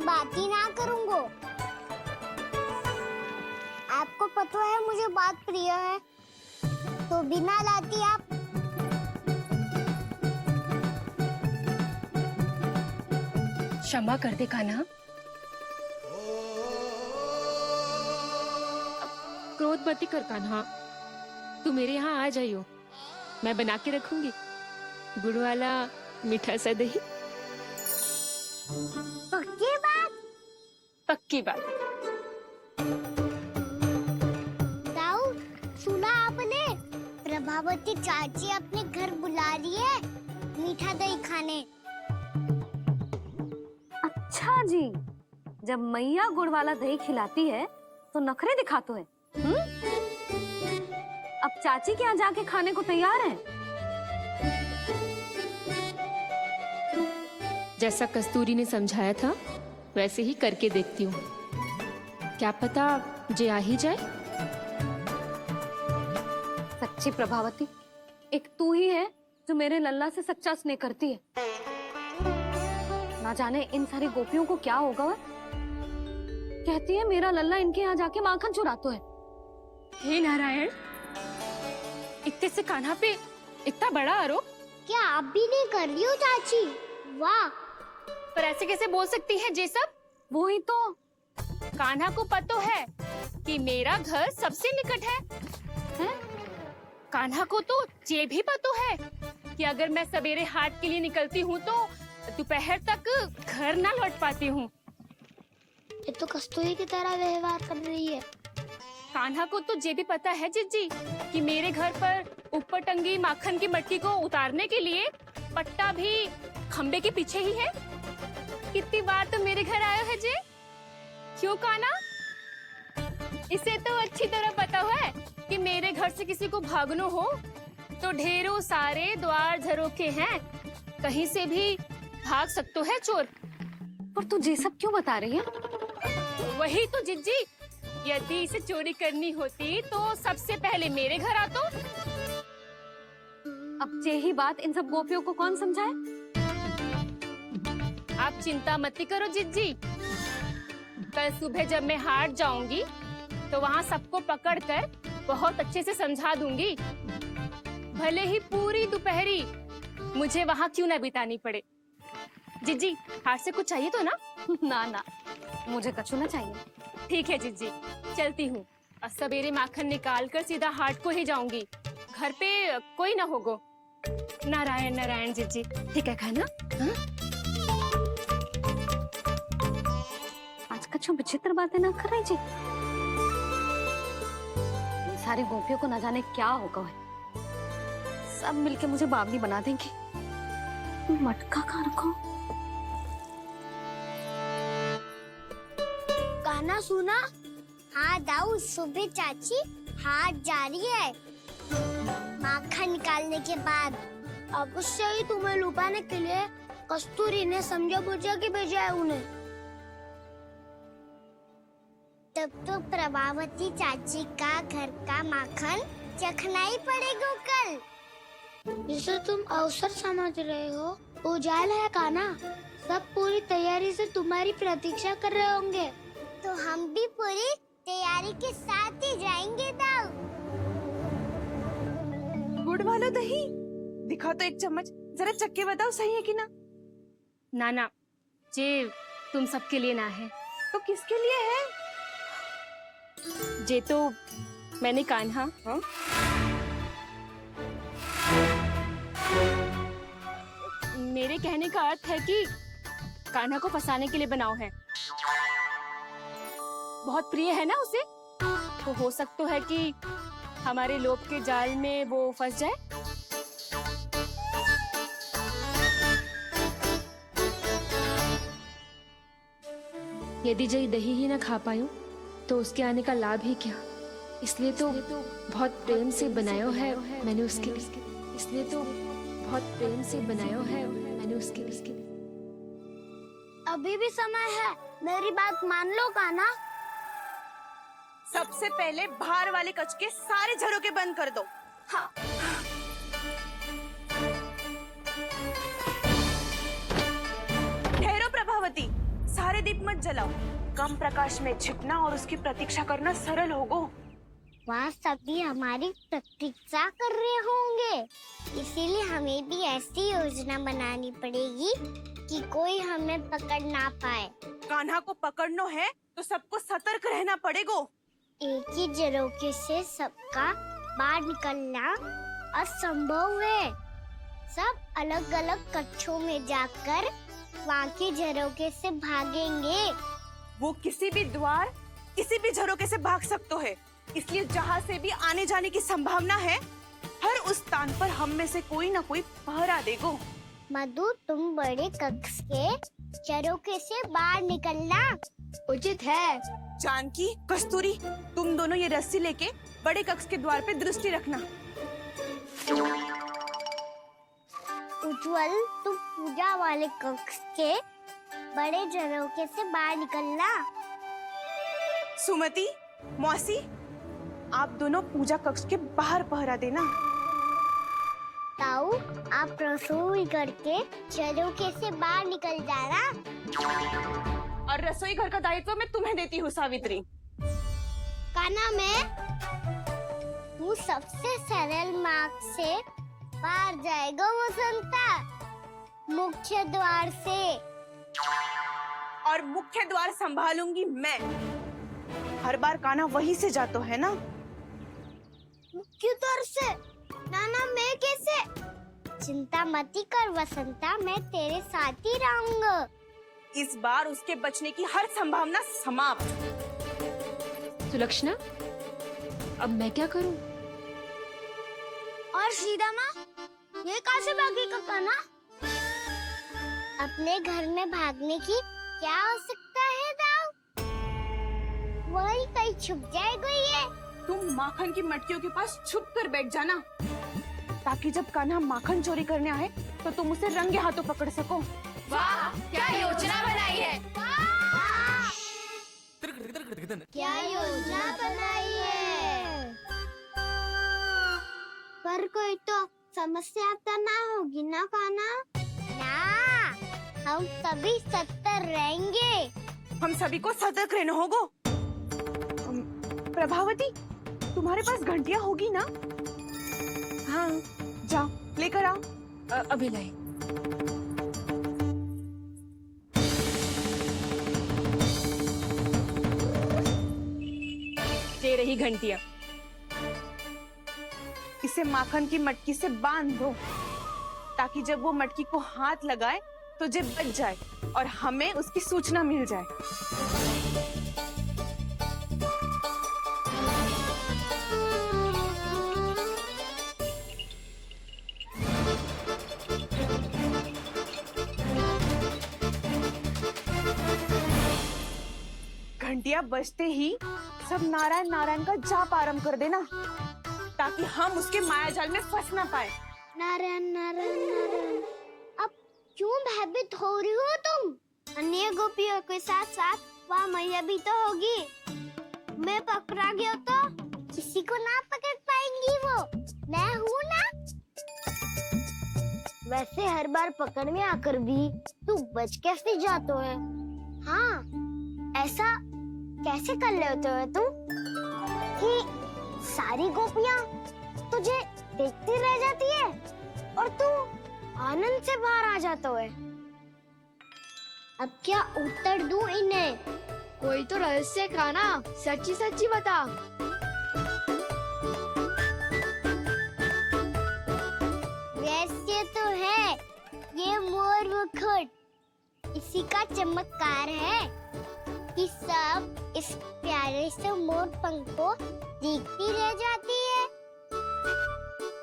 बात ही ना करूँगा। आपको पता है मुझे बात प्रिय है, तो बिना लाती आप। क्षमा कर दे कान्हा। क्रोध मत कर कान्हा, तू मेरे यहाँ आ जाइयो, मैं बना के रखूंगी गुड़ वाला मीठा सा दही। पक्की बात? पक्की बात। दाऊ, सुना आपने? प्रभावती चाची अपने घर बुला रही है मीठा दही खाने। अच्छा जी, जब मैया गुड़ वाला दही खिलाती है तो नखरे दिखाते हैं। अब चाची के यहाँ जाके खाने को तैयार हैं। जैसा कस्तूरी ने समझाया था वैसे ही करके देखती हूँ, क्या पता जे आ ही जाए। सच्ची प्रभावती, एक तू ही है जो मेरे लल्ला से सच्चा स्नेह करती है। ना जाने इन सारी गोपियों को क्या होगा। वह कहती है मेरा लल्ला इनके यहाँ जाके माखन चुराता है। हे नारायण, इतने से कान्हा पे इतना बड़ा आरोप। क्या आप भी नहीं कर रही हो चाची? वाह! पर ऐसे कैसे बोल सकती है जे सब? वो ही तो। कान्हा को पता है कि मेरा घर सबसे निकट है? कान्हा को तो ये भी पता है कि अगर मैं सवेरे हाट के लिए निकलती हूँ तो दोपहर तक घर ना लौट पाती हूँ। ये तो कस्तूरी की तरह व्यवहार कर रही है। कान्हा को तो ये भी पता है जिज्जी कि मेरे घर पर ऊपर टंगी माखन की मटकी को उतारने के लिए पट्टा भी खंबे के पीछे ही है। कितनी बार तो मेरे घर आयो है जे। क्यों कान्हा? इसे तो अच्छी तरह पता है कि मेरे घर से किसी को भागना हो तो ढेरों सारे द्वार झरोखे हैं, कहीं से भी भाग सकते है चोर। पर तू ये सब क्यों बता रही है? वही तो जिज्जी, यदि इसे चोरी करनी होती तो सबसे पहले मेरे घर आता। अब यही बात इन सब गोपियों को कौन समझाए? आप चिंता मत करो जिज्जी, कल सुबह जब मैं हाट जाऊंगी तो वहाँ सबको पकड़कर बहुत अच्छे से समझा दूंगी। भले ही पूरी दोपहरी मुझे वहाँ क्यों ना बितानी पड़े। जिज्जी, हाट से कुछ चाहिए तो ना? ना ना, मुझे कछु ना चाहिए। ठीक है जिज्जी, चलती हूँ। और सवेरे माखन निकाल कर सीधा हाट को ही जाऊंगी, घर पे कोई ना होगो। नारायण नारायण जिज्जी, ठीक है खाना? हाँ? आज कछु विचित्र बातें ना कर रही जी। इन सारी गोपियों को न जाने क्या होगा है। सब मिलके मुझे बावली बना देंगे। मटका कहाँ रखो? गाना सुना? हाँ दाऊ, सुबह चाची हाट जा रही है माखन निकालने के बाद। अवश्य ही तुम्हें लुभाने के लिए कस्तूरी ने समझा बुझा के भेजा है उन्हें। तब तो प्रभावती चाची का घर का माखन चखना ही पड़ेगा कल। जिसे तुम अवसर समझ रहे हो वो जाल है कान्हा। सब पूरी तैयारी से तुम्हारी प्रतीक्षा कर रहे होंगे, तो हम भी पूरी तैयारी के साथ ही जाएंगे दाऊ। गुड़ वाला दही दिखाओ तो एक चम्मच, जरा चक्के बताओ सही है कि ना। ना, जे तुम सबके लिए ना है। तो किसके लिए है? जे तो मैंने कान्हा। हाँ? मेरे कहने का अर्थ है कि कान्हा को फंसाने के लिए बनाओ है। बहुत प्रिय है ना उसे, तो हो सकता है कि हमारे लोभ के जाल में वो फंस जाए। यदि जय दही ही ना खा पायूं तो उसके आने का लाभ ही क्या। इसलिए तो बहुत प्रेम से बनाया है मैंने उसके लिए। इसलिए तो बहुत प्रेम से बनाया है मैंने उसके लिए। अभी भी समय है, मेरी बात मान लो कान्हा। सबसे पहले बाहर वाले कच के सारे झरोके बंद कर दो। हाँ। ठहरो प्रभावती, सारे सारे दीप मत जलाओ। कम प्रकाश में छिपना और उसकी प्रतीक्षा करना सरल होगो। वहाँ सभी हमारी प्रतीक्षा कर रहे होंगे, इसीलिए हमें भी ऐसी योजना बनानी पड़ेगी कि कोई हमें पकड़ ना पाए। कान्हा को पकड़ना है तो सबको सतर्क रहना पड़ेगा। एक ही झरोखे से सबका बाहर निकलना असंभव है। सब अलग अलग कक्षों में जाकर वहाँ के झरोखे से भागेंगे। वो किसी भी द्वार, किसी भी झरोखे से भाग सकते है, इसलिए जहाँ से भी आने जाने की संभावना है, हर उस स्थान पर हम में से कोई न कोई पहरा देगो। मधु, तुम बड़े कक्ष के झरोखे से बाहर निकलना उचित है। जानकी, कस्तूरी, तुम दोनों ये रस्सी लेके बड़े कक्ष के द्वार पे दृष्टि रखना। उज्जवल, तुम पूजा वाले कक्ष के बड़े झरोखे से बाहर निकलना। सुमति, मौसी, आप दोनों पूजा कक्ष के बाहर पहरा देना। ताऊ, आप रसोई करके झरोखे से बाहर निकल जाना। और रसोई घर का दायित्व मैं तुम्हें देती हूँ सावित्री। कान्हा, मैं तू सबसे सरल मार्ग से बाहर जाएगा वसंता, मुख्य द्वार से। और मुख्य द्वार संभालूंगी मैं। हर बार कान्हा वहीं से जातो है ना। मुख्य द्वार से? नाना, मैं कैसे? चिंता मत कर वसंता, मैं तेरे साथ ही रहूंगा। इस बार उसके बचने की हर संभावना समाप्त। सुलक्षणा, अब मैं क्या करूं? और सीधा माँ, ये कहाँ से भागेगा कान्हा? अपने घर में भागने की क्या हो सकता है दाऊ? वही कहीं छुप जाएगा ये। तुम माखन की मटकियों के पास छुप कर बैठ जाना, ताकि जब कान्हा माखन चोरी करने आए तो तुम उसे रंगे हाथों पकड़ सको। वाह, क्या योजना बनाई है! क्या योजना बनाई है! पर कोई तो समस्या तो ना होगी ना कान्हा? ना, हम सभी सतर्क रहेंगे। हम सभी को सतर्क रहना होगा। प्रभावती, तुम्हारे पास घंटियां होगी ना? हाँ, जाओ लेकर आओ। अभी लाई। ये रही घंटियां। इसे माखन की मटकी से बांध दो, ताकि जब वो मटकी को हाथ लगाए तो जे बच जाए और हमें उसकी सूचना मिल जाए। घंटियां बजते ही सब नारायण नारायण का जाप आरंभ कर देना, ताकि हम उसके मायाजाल में फंस ना पाए। नारायण नारायण नारायण। अब क्यों भयभीत हो रही हो तुम? अन्य गोपियों के साथ साथ वहाँ मैया भी तो होगी। मैं पकड़ा गया तो किसी को ना पकड़ पाएंगी वो। मैं हूँ ना। वैसे हर बार पकड़ने आकर भी तू बच कैसे जाता है? हाँ, ऐसा कैसे कर लेते हो तुम कि सारी गोपियाँ तुझे देखती रह जाती है और तू आनंद से बाहर आ जाता है? अब क्या उत्तर दूं इन्हें? कोई तो रहस्य कान्हा, सच्ची सच्ची बता। वैसे तो है, ये मोर मुकुट इसी का चमत्कार है कि सब इस प्यारे से मोर पंख को देखती रह जाती है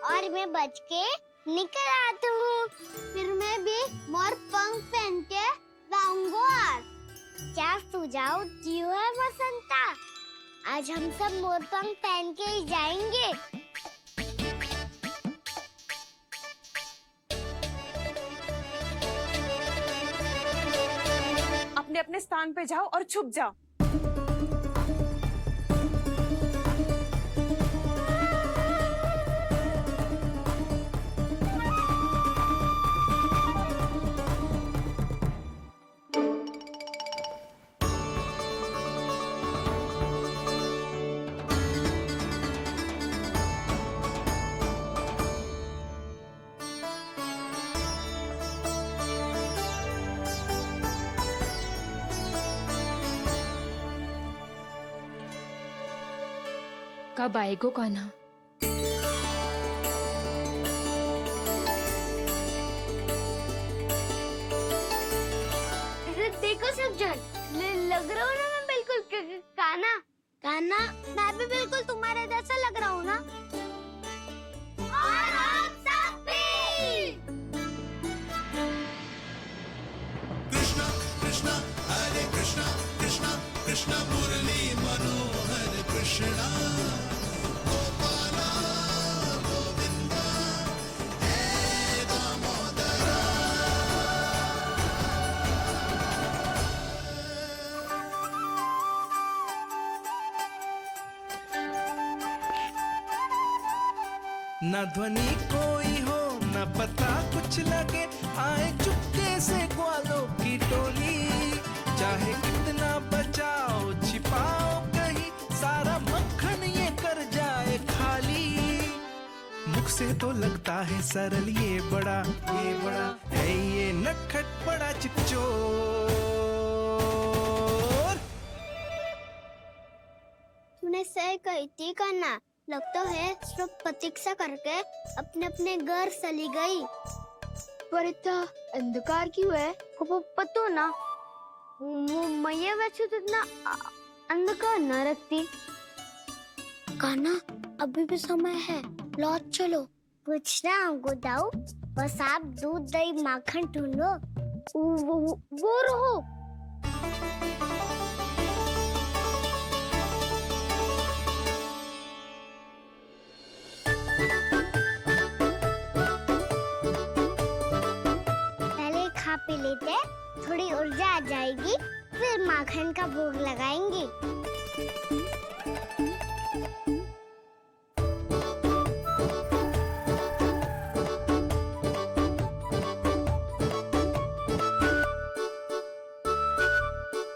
और मैं बच के निकल आती हूँ। फिर मैं भी मोर पंख पहन के लाऊंगा। क्या सुझाव दियो है वसंता? आज हम सब मोर पंख पहन के ही जाएंगे। अपने अपने स्थान पे जाओ और छुप जाओ। कब आएगो कान्हा? देखो सब जन, लग रहा हूँ ना मैं बिल्कुल कान्हा। कान्हा, मैं भी बिल्कुल तुम्हारे जैसा लग रहा हूँ ना? और हम सब भी। कृष्णा कृष्णा हरे कृष्णा कृष्णा कृष्णा मुरली मनोहर कृष्णा गोपाला गोविंदा हे दामोदरा। न ध्वनि कोई हो न पता कुछ लगे, आए चुपके से ग्वालों की टोली। चाहे कितना बचाओ छिपाओ कहीं, सारा मक्खन ये कर जाए खाली। मुख से तो लगता है सरल, ये बड़ा है ये नटखट बड़ा चिकचोर। तूने सही कही थी कान्हा, लगता है सिर्फ प्रतीक्षा करके अपने अपने घर चली गई। पर इतना अंधकार क्यों है? पतो ना, मैं वैसे तो इतना अंधकार न रखती। कान्हा, अभी भी समय है, लौट चलो। कुछ ना हमको दाऊ, बस आप दूध दही माखन ढूंढो, वो रहो। पहले खा पी लेते, थोड़ी ऊर्जा आ जाएगी, फिर माखन का भोग लगाएंगे।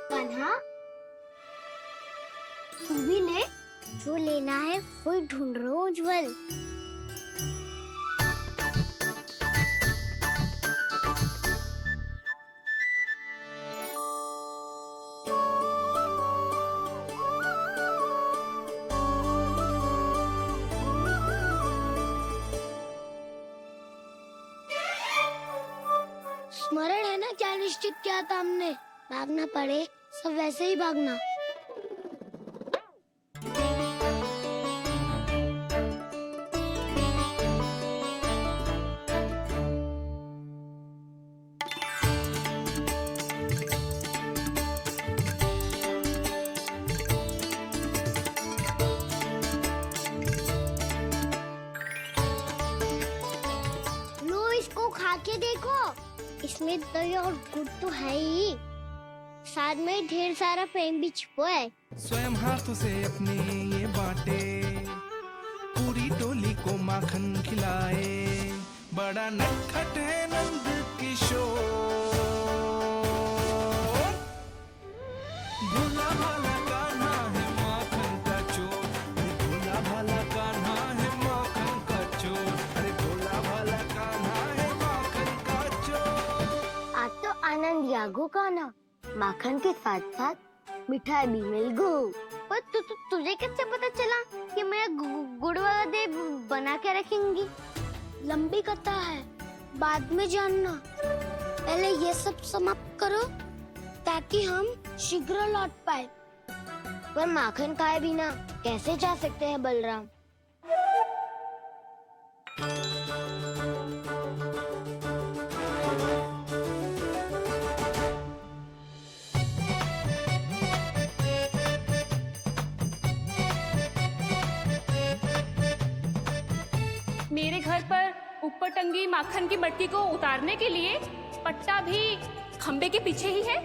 कान्हा, तू भी ले, जो लेना है वही ढूंढ रहा हूँ उज्जवल। स्मरण है ना क्या निश्चित किया था हमने? भागना पड़े सब वैसे ही भागना। लो, इसको खा के देखो, इसमें दही और गुड़ तो है ही, साथ में ढेर सारा प्रेम भी छुपा है। स्वयं हाथों से अपने ये बांटे, पूरी टोली को माखन खिलाए। बड़ा नटखट है नंद किशोर, भोला भाला कान्हा है माखन का चोर। भोला भाला कान्हा है माखन का चोर। अरे भोला भाला कान्हा है माखन का चोर। आज तो आनंद यागो कान्हा, माखन के साथ साथ मिठाई भी मिल गो। पर तुझे कैसे पता चला कि मैं गुड़ वाला दे बना के रखेंगी? लंबी कथा है, बाद में जानना। पहले ये सब समाप्त करो ताकि हम शीघ्र लौट पाए। पर माखन खाए बिना कैसे जा सकते हैं बलराम? मेरे घर पर ऊपर टंगी माखन की मटकी को उतारने के लिए पट्टा भी खंबे के पीछे ही है।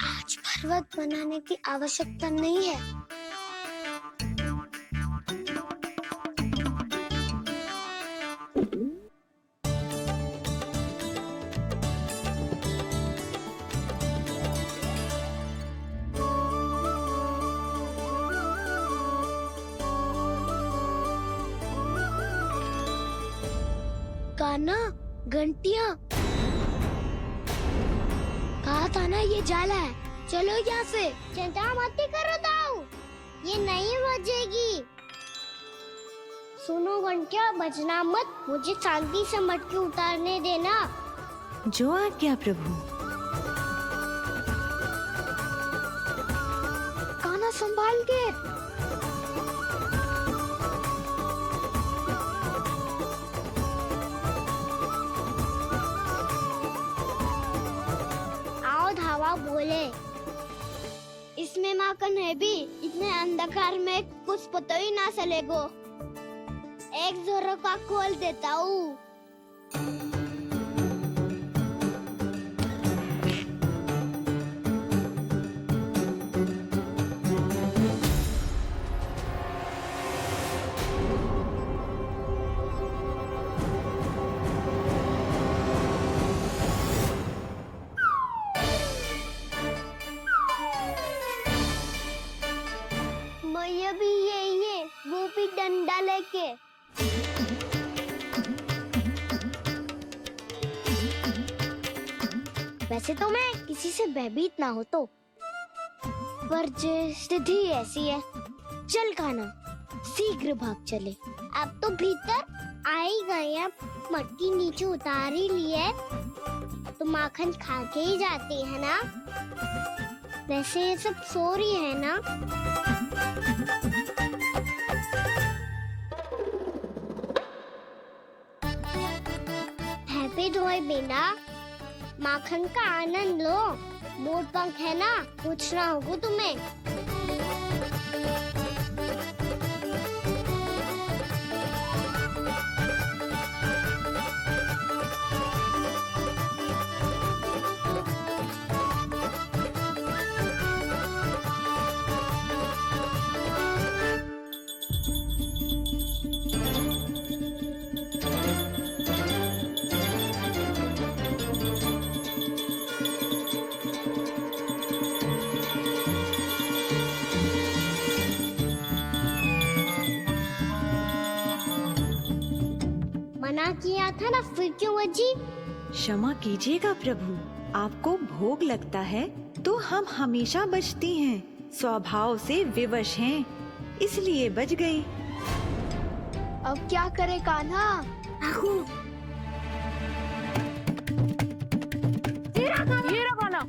आज पर्वत बनाने की आवश्यकता नहीं है। कान्हा, घंटियां, कहा था ना ये जाला है। चलो यहाँ से। चिंता मत करो ताऊ, ये नहीं बजेगी। सुनो घंटिया, बजना मत, मुझे शांति से मटकी उतारने देना। जो आज्ञा प्रभु। कान्हा संभाल के। आओ धावा बोले, इसमें माखन है भी, इतने अंधकार में कुछ पता ही ना चलेगो। एक जोरों का खोल देता हूँ। मैया भी यही है, वो भी डंडा लेके। वैसे तो मैं किसी से भयभीत ना हो तो, पर स्थिति ऐसी है। चल कान्हा, शीघ्र भाग चले। अब तो भीतर आ ही गए हैं, मटकी नीचे उतार ही ली है, तो माखन खा के ही जाते हैं ना। वैसे ये सब सो रही है ना। हैप्पी धोए बिना माखन का आनंद लो। मोर पंख है ना, पूछना होगा तुम्हें। मना किया था ना, फिर क्यों बजी? क्षमा कीजिएगा प्रभु, आपको भोग लगता है तो हम हमेशा बजती हैं, स्वभाव से विवश हैं, इसलिए बज गई। अब क्या करे कान्हा? ये रहा कान्हा।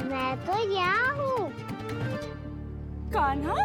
मैं तो यहाँ हूँ। कान्हा,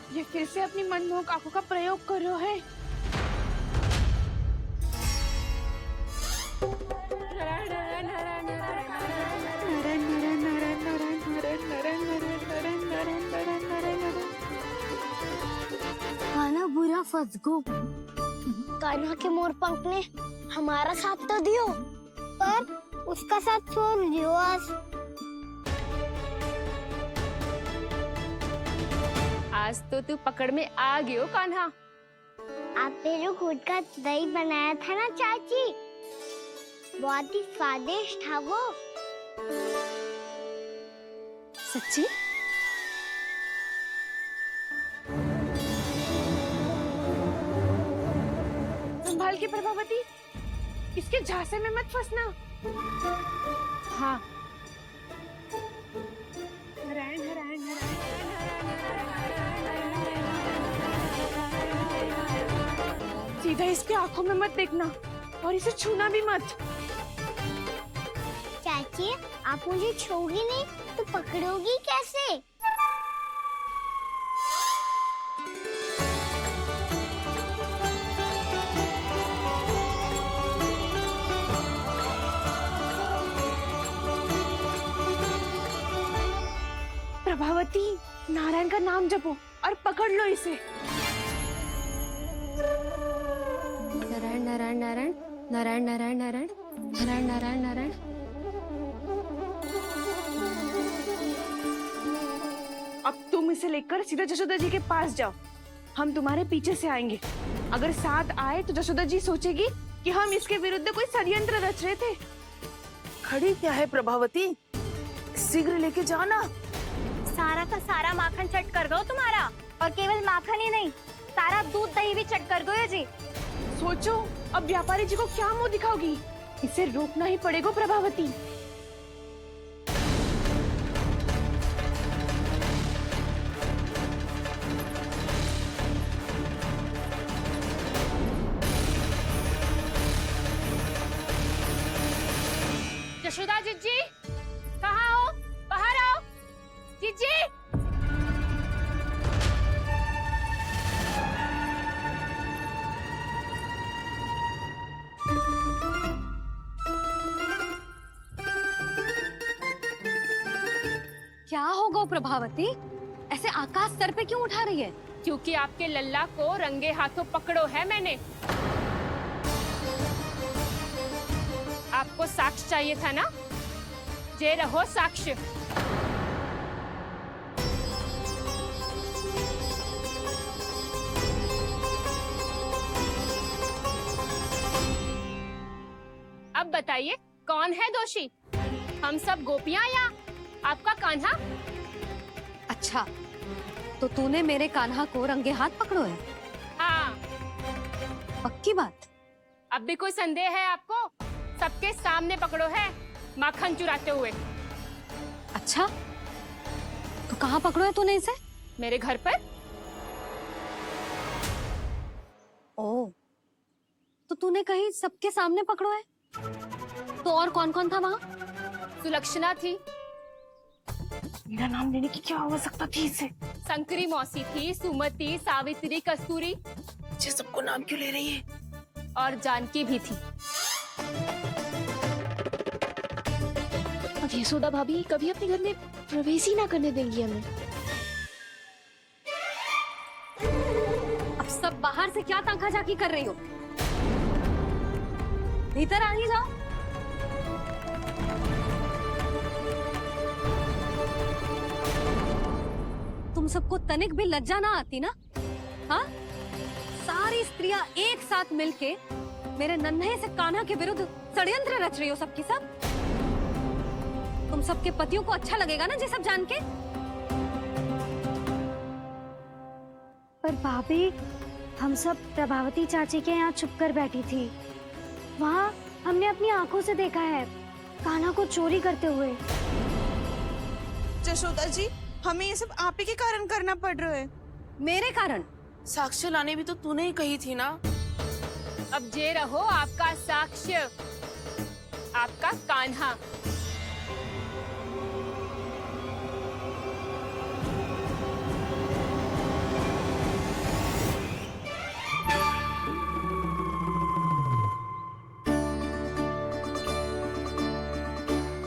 ये फिर से अपनी मनमोहक आंखों का प्रयोग कर रहा है। कान्हा बुरा फंस गो। कान्हा के मोर पंख ने हमारा साथ तो दियो, पर उसका साथ छोड़ दियो। आज तो तू पकड़ में आ गयो कान्हा। आपने जो खुद का दही बनाया था ना चाची, बहुत ही स्वादिष्ट था वो। सच्ची? संभाल के प्रभावती, इसके झांसे में मत फंसना। हाँ। सीधा इसके आंखों में मत देखना और इसे छूना भी मत। चाची, आप मुझे छोगी नहीं तो पकड़ोगी कैसे? नारायण का नाम जपो और पकड़ लो इसे। नारायण नारायण नारायण नारायण नारायण नारायण नारायण नारायण नारायण। अब तुम इसे लेकर सीधा जशोदा जी के पास जाओ, हम तुम्हारे पीछे से आएंगे। अगर साथ आए तो जशोदा जी सोचेगी कि हम इसके विरुद्ध कोई षड्यंत्र रच रहे थे। खड़ी क्या है प्रभावती, शीघ्र लेके जाओ ना। सारा का सारा माखन चट कर दो तुम्हारा, और केवल माखन ही नहीं, सारा दूध दही भी चट कर दो ये जी। सोचो अब व्यापारी जी को क्या मुंह दिखाओगी, इसे रोकना ही पड़ेगा प्रभावती। यशोदा जीजी, कहाँ हो? बाहर आओ जीजी। क्या होगा प्रभावती, ऐसे आकाश सर पे क्यों उठा रही है? क्योंकि आपके लल्ला को रंगे हाथों पकड़ो है मैंने। आपको साक्ष्य चाहिए था ना, जे रहो साक्ष्य। अब बताइए कौन है दोषी, हम सब गोपियां या आपका कान्हा? अच्छा, तो तूने मेरे कान्हा को रंगे हाथ पकड़ो है? हाँ। पक्की बात? अब भी कोई संदेह है आपको? सबके सामने पकड़ो है माखन चुराते हुए। अच्छा, तो कहाँ पकड़ो है तूने इसे? मेरे घर पर। ओ, तो तूने कहीं सबके सामने पकड़ो है? तो और कौन कौन था वहाँ? सुलक्षणा थी। मेरा नाम लेने की क्या आवश्यकता थी इसे? संकरी मौसी थी, सुमति, सावित्री, कस्तूरी। ये सबको नाम क्यों ले रही है? और जानकी भी थी। अब यशोदा भाभी कभी अपने घर में प्रवेश ही ना करने देंगी हमें। अब सब बाहर से क्या ताका झाकी कर रही हो? भीतर आ ही जाओ। तुम सबको तनिक भी लज्जा ना आती ना? हाँ? सारी स्त्रियां एक साथ मिलके मेरे नन्हे से कान्हा के विरुद्ध षड्यंत्र रच रही हो सबकी सब। तुम सबके पतियों को अच्छा लगेगा ना ये सब जान के? पर भाभी, हम सब प्रभावती चाची के यहाँ छुप कर बैठी थी। वहाँ हमने अपनी आंखों से देखा है कान्हा को चोरी करते हुए। जशोदा जी, हमें ये सब आप ही के कारण करना पड़ रहा है। मेरे कारण? साक्ष्य लाने भी तो तूने ही कही थी ना। अब जे रहो आपका साक्ष्य, आपका कान्हा।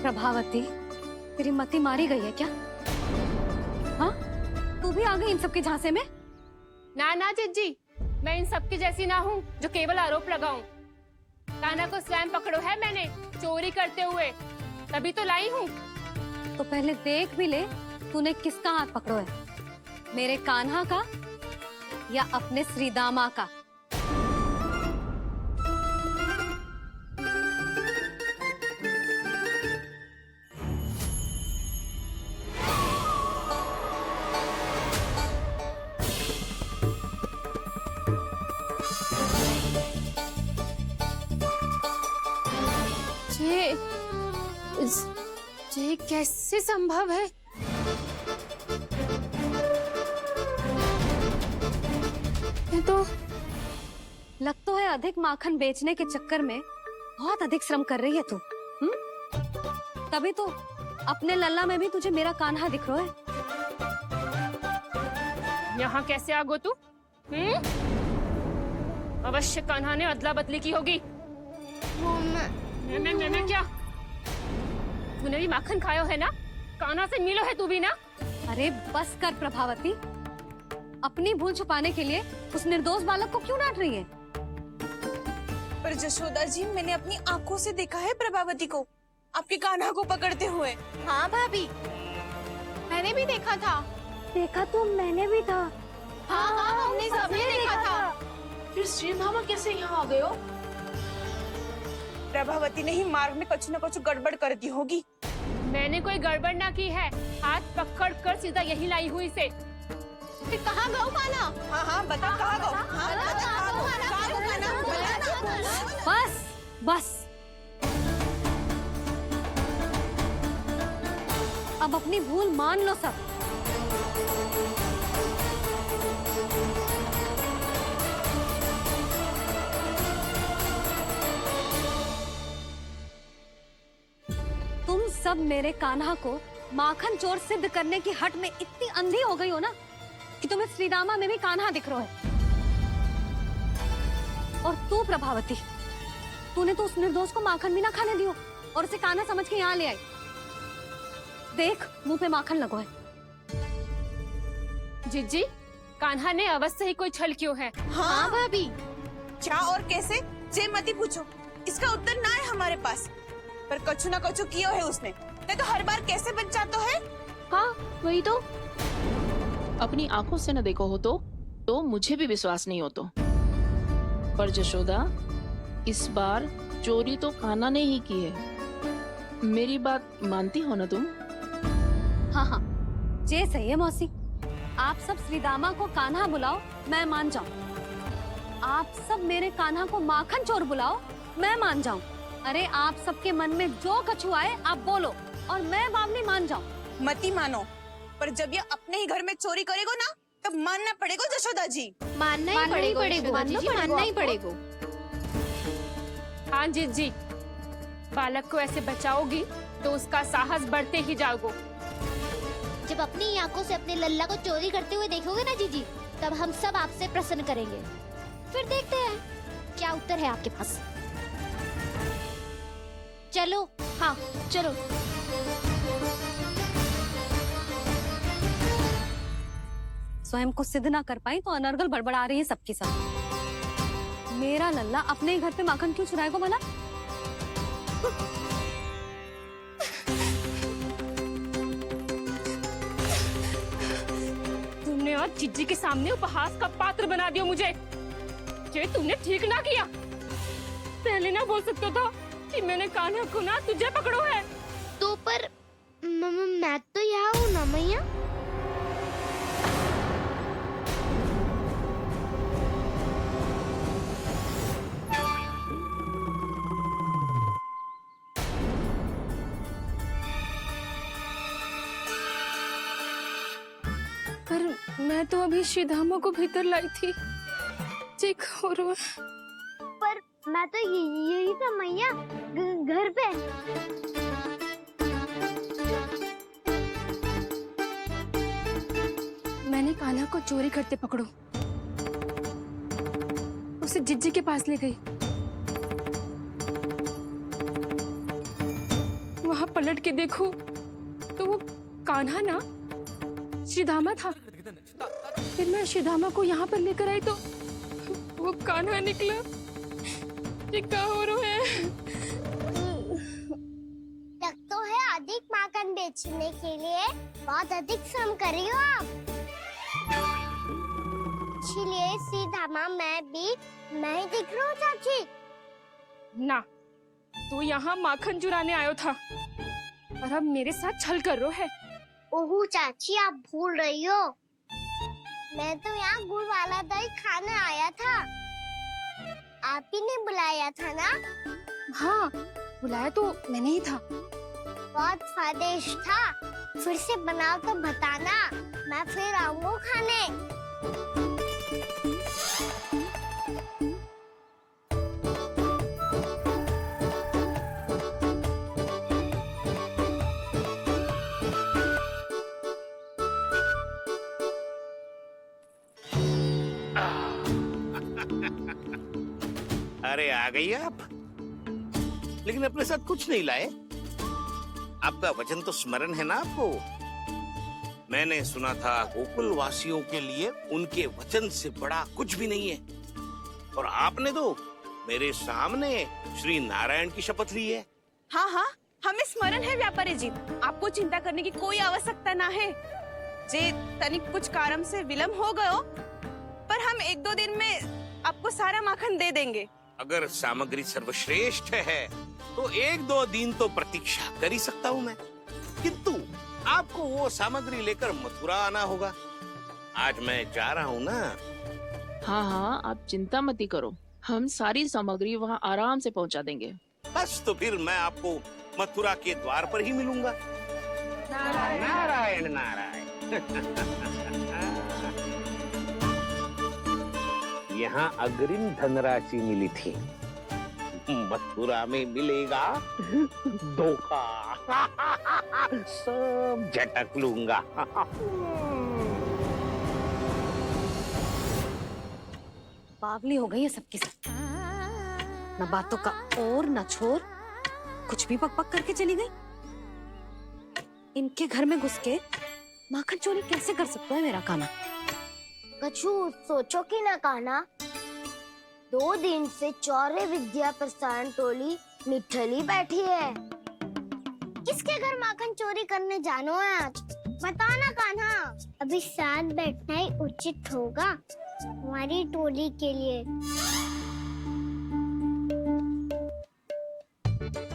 प्रभावती, तेरी मति मारी गई है क्या? हाँ? तू भी आ गई इन सबके झांसे में? ना ना जिज्जी, मैं इन सबकी जैसी ना हूँ जो केवल आरोप लगाऊं। कान्हा को स्वयं पकड़ो है मैंने चोरी करते हुए, तभी तो लाई हूँ। तो पहले देख भी ले तूने किसका हाथ पकड़ो है, मेरे कान्हा का या अपने श्रीदामा का? ये कैसे संभव है? ये तो लग तो है अधिक माखन बेचने के चक्कर में बहुत अधिक श्रम कर रही है तू। तभी तो अपने लल्ला में भी तुझे मेरा कान्हा दिख रहा है। यहाँ कैसे आ गो तू? अवश्य कान्हा ने अदला बदली की होगी। मैं क्या? तूने भी माखन खायो है ना? कान्हा से मिलो है तू भी ना? अरे बस कर प्रभावती, अपनी भूल छुपाने के लिए उस निर्दोष बालक को क्यों डांट रही है? पर जशोदा जी, मैंने अपनी आंखों से देखा है प्रभावती को आपके कान्हा को पकड़ते हुए। हाँ भाभी, मैंने भी देखा था। देखा तो मैंने भी था। हाँ हाँ, हमने सबने देखा था। फिर श्री धामा कैसे यहाँ आ गए हो? प्रभावती ने ही मार्ग में कुछ न कुछ गड़बड़ कर दी होगी। मैंने कोई गड़बड़ ना की है, हाथ पकड़ कर सीधा यही लाई हुई से। फिर कहाँ गौ कान्हा? हाँ हाँ, बता कहाँ गो? हाँ बता कहाँ गो? कहाँ गो कान्हा? बता ना। बस बस, अब अपनी भूल मान लो सब। तुम सब मेरे कान्हा को माखन चोर सिद्ध करने की हट में इतनी अंधी हो गई हो ना कि तुम्हें श्रीदामा में भी कान्हा दिख रहा है। और तू प्रभावती, तूने तो उस निर्दोष को माखन भी ना खाने दियो और उसे कान्हा समझ के यहाँ ले आई। देख, मुंह पे माखन लगो है। जीजी, कान्हा ने अवश्य ही कोई छल क्यों है। हाँ भाभी, क्या और कैसे, जे मती पूछो, इसका उत्तर ना है हमारे पास। पर कछु ना कछु किया है उसने, नहीं तो हर बार कैसे बच जाता है। हाँ वही तो। अपनी आंखों से न देखो हो तो मुझे भी विश्वास नहीं हो तो। पर जशोदा, इस बार चोरी तो कान्हा ने ही की है। मेरी बात मानती हो ना तुम? हाँ हाँ, जे सही है मौसी। आप सब श्रीदामा को कान्हा बुलाओ, मैं मान जाऊं। आप सब मेरे कान्हा को माखन चोर बुलाओ, मैं मान जाऊं। अरे आप सबके मन में जो कछु आए आप बोलो और मैं बावली मान जाऊं। मती मानो, पर जब ये अपने ही घर में चोरी करेगो ना, तब मानना पड़ेगा जशोदा जी। मानना ही पड़ेगा, मानना ही पड़ेगा। हाँ जीजी, बालक को ऐसे बचाओगी तो उसका साहस बढ़ते ही जाओगे। जब अपनी आंखों से अपने लल्ला को चोरी करते हुए देखोगे ना जीजी, तब हम सब आपसे प्रसन्न करेंगे। फिर देखते हैं क्या उत्तर है आपके पास। चलो। हाँ चलो। स्वयं को सिद्ध ना कर पाई तो अनर्गल बड़बड़ा रही है सबके साथ। मेरा लल्ला अपने ही घर पे माखन क्यों चुराएगा भला? तुमने आज जीजी के सामने उपहास का पात्र बना दिया मुझे। ये तुमने ठीक ना किया। पहले ना बोल सकता था कि मैंने कान्हा को ना तुझे पकड़ो है। तो पर मैं तो यहाँ हूँ ना मैया। पर मैं तो अभी श्रीधामा को भीतर लाई थी। और पर मैं तो यही था मैया, घर पे। मैंने कान्हा को चोरी करते पकड़ो, उसे जिज्जी के पास ले गई। वहां पलट के देखो तो वो कान्हा ना श्रीधामा था। फिर मैं श्रीधामा को यहाँ पर लेकर आई तो वो कान्हा निकला। ये क्या हो रहा है? लग तो है अधिक माखन बेचने के लिए बहुत अधिक श्रम कर रही हो आप। इसलिए सीधामा मैं ही दिख रहा हूँ चाची। ना, तू यहाँ माखन चुराने आयो था और अब मेरे साथ छल कर रहा है। ओह चाची, आप भूल रही हो, मैं तो यहाँ गुड़ वाला दही खाने आया था। आप ही ने बुलाया था ना? हाँ, बुलाया तो मैंने ही था। बहुत स्वादिष्ट था। फिर से बनाओ तो बताना, मैं फिर आऊंगा खाने। अरे आ गई आप, लेकिन अपने साथ कुछ नहीं लाए। आपका वचन तो स्मरण है ना आपको? मैंने सुना था गोकुल वासियों के लिए उनके वचन से बड़ा कुछ भी नहीं है, और आपने तो मेरे सामने श्री नारायण की शपथ ली है। हाँ हाँ, हमें स्मरण है व्यापारी जी, आपको चिंता करने की कोई आवश्यकता ना है। जे तनिक कुछ कारण से विलंब हो गयो, पर हम 1-2 दिन में आपको सारा माखन दे देंगे। अगर सामग्री सर्वश्रेष्ठ है तो 1-2 दिन तो प्रतीक्षा कर ही सकता हूँ मैं, किंतु आपको वो सामग्री लेकर मथुरा आना होगा। आज मैं जा रहा हूँ ना। हाँ हाँ, आप चिंता मत करो, हम सारी सामग्री वहाँ आराम से पहुँचा देंगे। बस तो फिर मैं आपको मथुरा के द्वार पर ही मिलूंगा। नारायण नारायण। यहाँ अग्रिम धनराशि मिली थी, मथुरा में मिलेगा धोखा। सब झटक लूंगा। बावली हो गई है सबकी सब। न बातों का और न छोर, कुछ भी पक पक करके चली गई। इनके घर में घुस के माखन चोरी कैसे कर सकता है मेरा काना? कछु सोचो कि ना काना, 2 दिन से चौरे विद्या प्रसारण टोली निठली बैठी है। किसके घर माखन चोरी करने जानो है आज? बताओ ना कान्हा। अभी साथ बैठना ही उचित होगा हमारी टोली के लिए।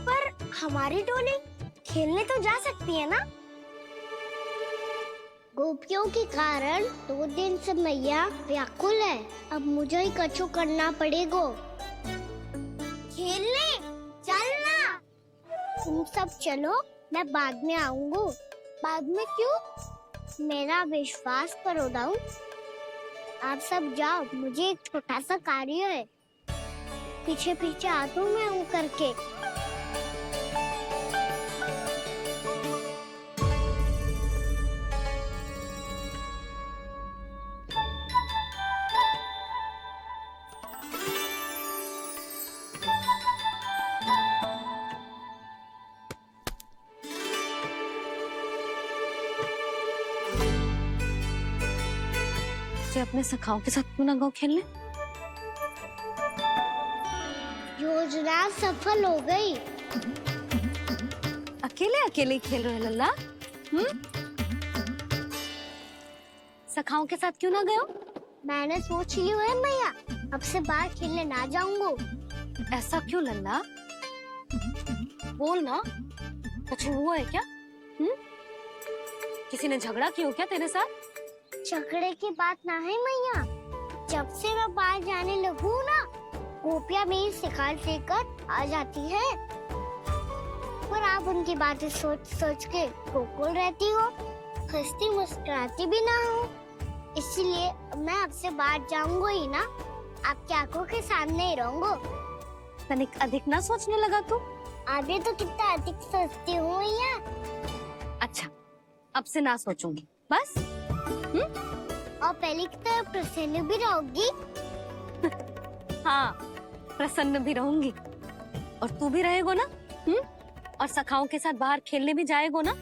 पर हमारी टोली खेलने तो जा सकती है ना? गोपियों के कारण 2 दिन से मैया व्याकुल है। अब मुझे ही कछु करना पड़ेगा। खेलने चलना। तुम सब चलो, मैं बाद में आऊंगा। बाद में क्यों? मेरा विश्वास करो दाऊ। आप सब जाओ, मुझे एक छोटा सा कार्य है। पीछे पीछे आता हूँ मैं हूँ करके। अपने सखाओं के साथ क्यों ना गाँव खेलने? योजना सफल हो गई। अकेले अकेले खेल रहे लल्ला? सखाओं के साथ क्यों ना गए? मैंने सोच लिया है मैया, अब से बाहर खेलने ना जाऊंगा। ऐसा क्यों लल्ला? बोल ना, कुछ हुआ है क्या? किसी ने झगड़ा किया क्या तेरे साथ? झगड़े की बात ना है मैया। जब से मैं बाहर जाने लगू ना, गोपियां मेरी शिकार लेकर आ जाती है। पर आप उनकी बातें सोच सोच के गोकुल रहती हो, हंसती मुस्कुराती भी ना हो। इसलिए मैं आपसे बाहर जाऊंगा ही ना, आपकी आंखों के सामने ही रहूंगा। तनिक अधिक ना सोचने लगा तू? आगे तो कितना अधिक सोचती हूँ मैया। अच्छा, अब से ना सोचूंगी बस। और पहले की तरह प्रसन्न भी रहोगी? हाँ, प्रसन्न भी रहूंगी। और तू भी रहेगो ना? और सखाओं के साथ बाहर खेलने भी जाएगो ना?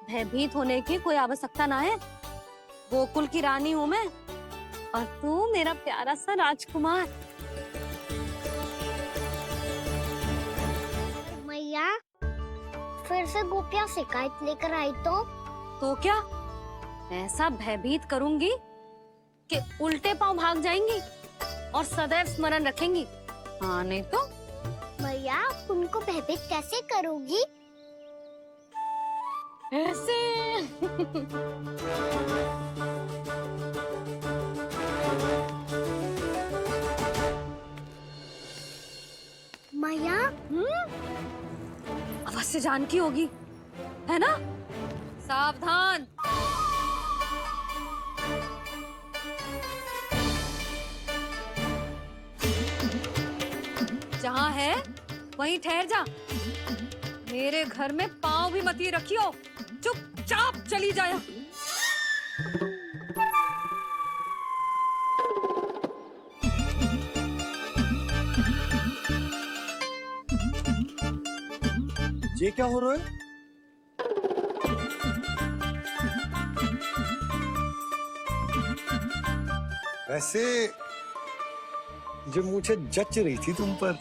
भयभीत होने की कोई आवश्यकता ना है। गोकुल की रानी हूँ मैं, और तू मेरा प्यारा सा राजकुमार। मैया, फिर से गोपियां शिकायत लेकर आई तो क्या? ऐसा भयभीत करूंगी कि उल्टे पांव भाग जाएंगी और सदैव स्मरण रखेंगी। हाँ नहीं तो? मैया, आप उनको भयभीत कैसे करोगी? ऐसे। मैया, अवश्य जानकी होगी, है ना? सावधान। जहाँ है वहीं ठहर जा। मेरे घर में पाँव भी मत ही रखियो, चुपचाप चली जाया। ये क्या हो रहा है? वैसे जो मुझे जच रही थी तुम पर।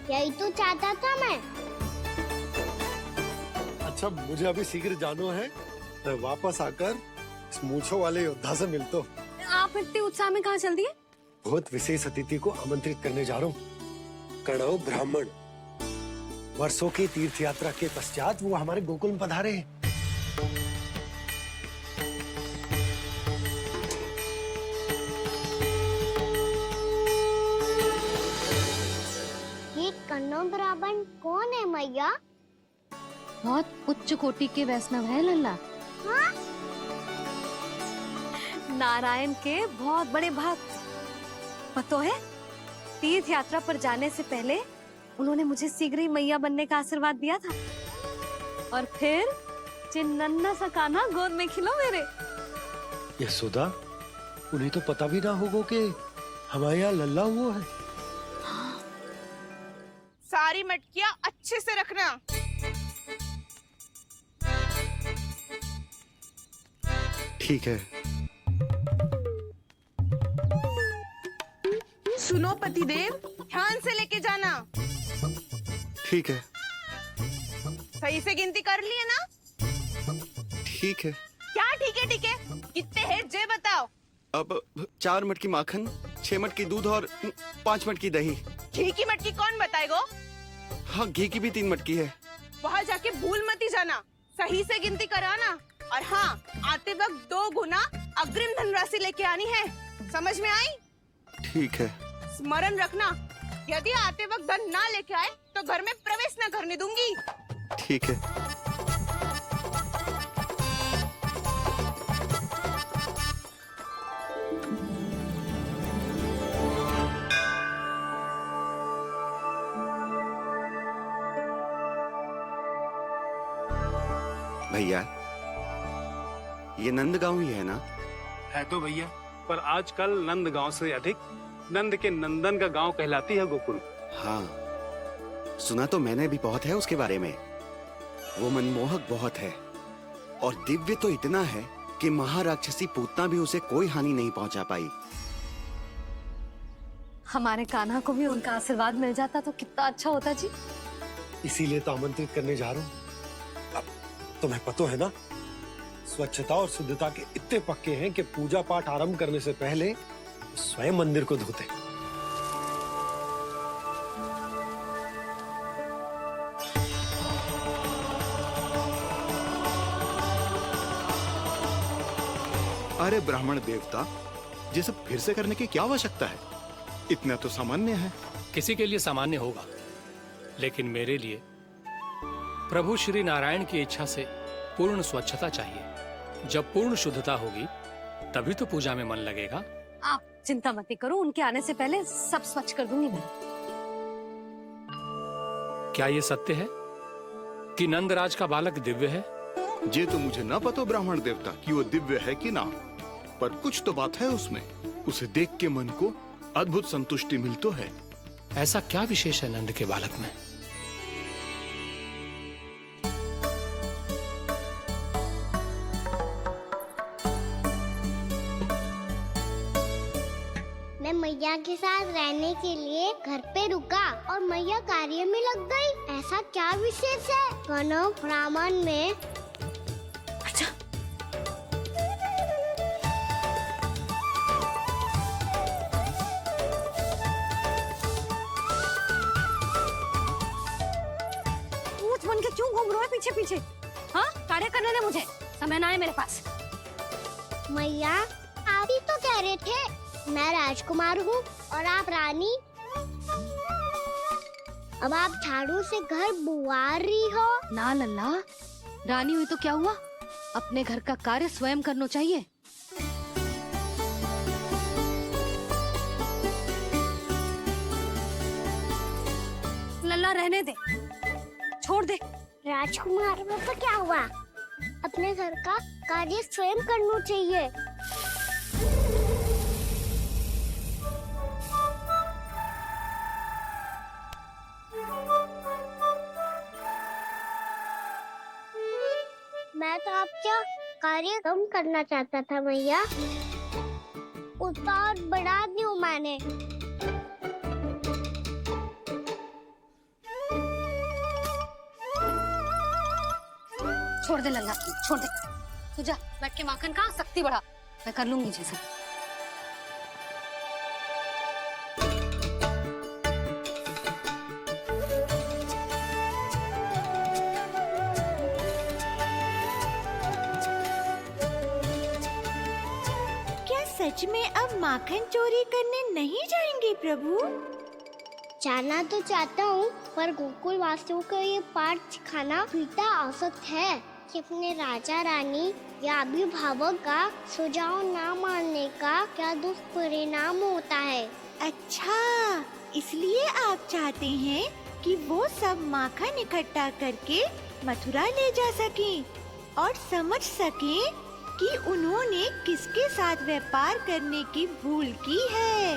यही तो चाहता था मैं। अच्छा मुझे अभी शीघ्र जाना है, मैं वापस आकर इस मूंछों वाले योद्धा से मिलता हूँ। आप इतने उत्साह में कहाँ चल दिए? बहुत विशेष अतिथि को आमंत्रित करने जा रहा हूँ, कणव ब्राह्मण। वर्षों की तीर्थ यात्रा के पश्चात वो हमारे गोकुल में पधारे हैं। ये कन्नौ ब्राह्मण कौन है मैया? बहुत उच्च कोटि के वैष्णव है लल्ला। हाँ? नारायण के बहुत बड़े भक्त। पता है, तीर्थ यात्रा पर जाने से पहले उन्होंने मुझे शीघ्र ही मैया बनने का आशीर्वाद दिया था, और फिर चिन्नन्ना सा कान्हा गोद में खिलो मेरे। यशोदा, उन्हें तो पता भी ना होगा कि हमारे यहाँ लल्ला हुआ है। सारी मटकियाँ अच्छे से रखना। ठीक है। सुनो पतिदेव, ध्यान से लेके जाना। ठीक है। सही से गिनती कर लिए ना? ठीक है। क्या ठीक है ठीक है? कितने है जे बताओ। अब 4 मटकी माखन, 6 मटकी दूध और 5 मटकी दही। घी की मटकी कौन बताएगो? हाँ, घी की भी 3 मटकी है। वहाँ जाके भूल मती जाना, सही से गिनती कराना। और हाँ, आते वक्त 2 गुना अग्रिम धनराशि लेके आनी है। समझ में आई? ठीक है। स्मरण रखना, यदि आते वक्त धन ना लेके आए तो घर में प्रवेश न करने दूंगी। ठीक है। भैया, ये नंदगांव ही है ना? है तो भैया, पर आजकल नंदगांव से अधिक नंद के नंदन का गांव कहलाती है गोकुल। हाँ, सुना तो मैंने भी बहुत है उसके बारे में। वो मनमोहक बहुत है और दिव्य तो इतना है कि महाराक्षसी पूतना भी उसे कोई हानि नहीं पहुंचा पाई। हमारे कान्हा को भी उनका आशीर्वाद मिल जाता तो कितना अच्छा होता जी। इसीलिए तो आमंत्रित करने जा रहा हूँ। अब तुम्हें पता है ना, स्वच्छता और शुद्धता के इतने पक्के हैं कि पूजा पाठ आरंभ करने से पहले स्वयं मंदिर को धोते। अरे ब्राह्मण देवता, ये सब फिर से करने की क्या आवश्यकता है? इतना तो सामान्य है। किसी के लिए सामान्य होगा, लेकिन मेरे लिए प्रभु श्री नारायण की इच्छा से पूर्ण स्वच्छता चाहिए। जब पूर्ण शुद्धता होगी तभी तो पूजा में मन लगेगा। आप चिंता मत करो, उनके आने से पहले सब स्वच्छ कर दूंगी मैं। क्या ये सत्य है कि नंदराज का बालक दिव्य है? ये तो मुझे ना पता ब्राह्मण देवता कि वो दिव्य है कि ना, पर कुछ तो बात है उसमें। उसे देख के मन को अद्भुत संतुष्टि मिलती है। ऐसा क्या विशेष है नंद के बालक में? मैं मैया के साथ रहने के लिए घर पे रुका और मैया कार्य में लग गई। ऐसा क्या विशेष है कन्नौ ब्राह्मण में? अच्छा, ऊँट बन के क्यों घूम रहा है पीछे पीछे? हाँ, कार्य करने दे मुझे, समय ना है मेरे पास। मैया, आप ही तो कह रहे थे मैं राजकुमार हूँ और आप रानी। अब आप झाड़ू से घर बुआ रही हो। ना लल्ला, रानी हुई तो क्या हुआ, अपने घर का कार्य स्वयं करना चाहिए। लल्ला रहने दे, छोड़ दे। राजकुमार में तो क्या हुआ, अपने घर का कार्य स्वयं करना चाहिए। बच्चा कार्य कम करना चाहता था भैया, उतना और बढ़ा दूं मैंने। छोड़ दे लल्ला, छोड़ दे। तू जा बैठ के माखन खा, शक्ति बढ़ा, मैं कर लूंगी जैसे। क्या सच में अब माखन चोरी करने नहीं जाएंगे प्रभु? जाना तो चाहता हूँ, पर गोकुल वासियों को ये पाठ सिखाना पिता औसत है कि अपने राजा रानी या अभिभावक का सुझाव ना मानने का क्या दुष्परिणाम होता है। अच्छा, इसलिए आप चाहते हैं कि वो सब माखन इकट्ठा करके मथुरा ले जा सकें और समझ सकें कि उन्होंने किसके साथ व्यापार करने की भूल की है।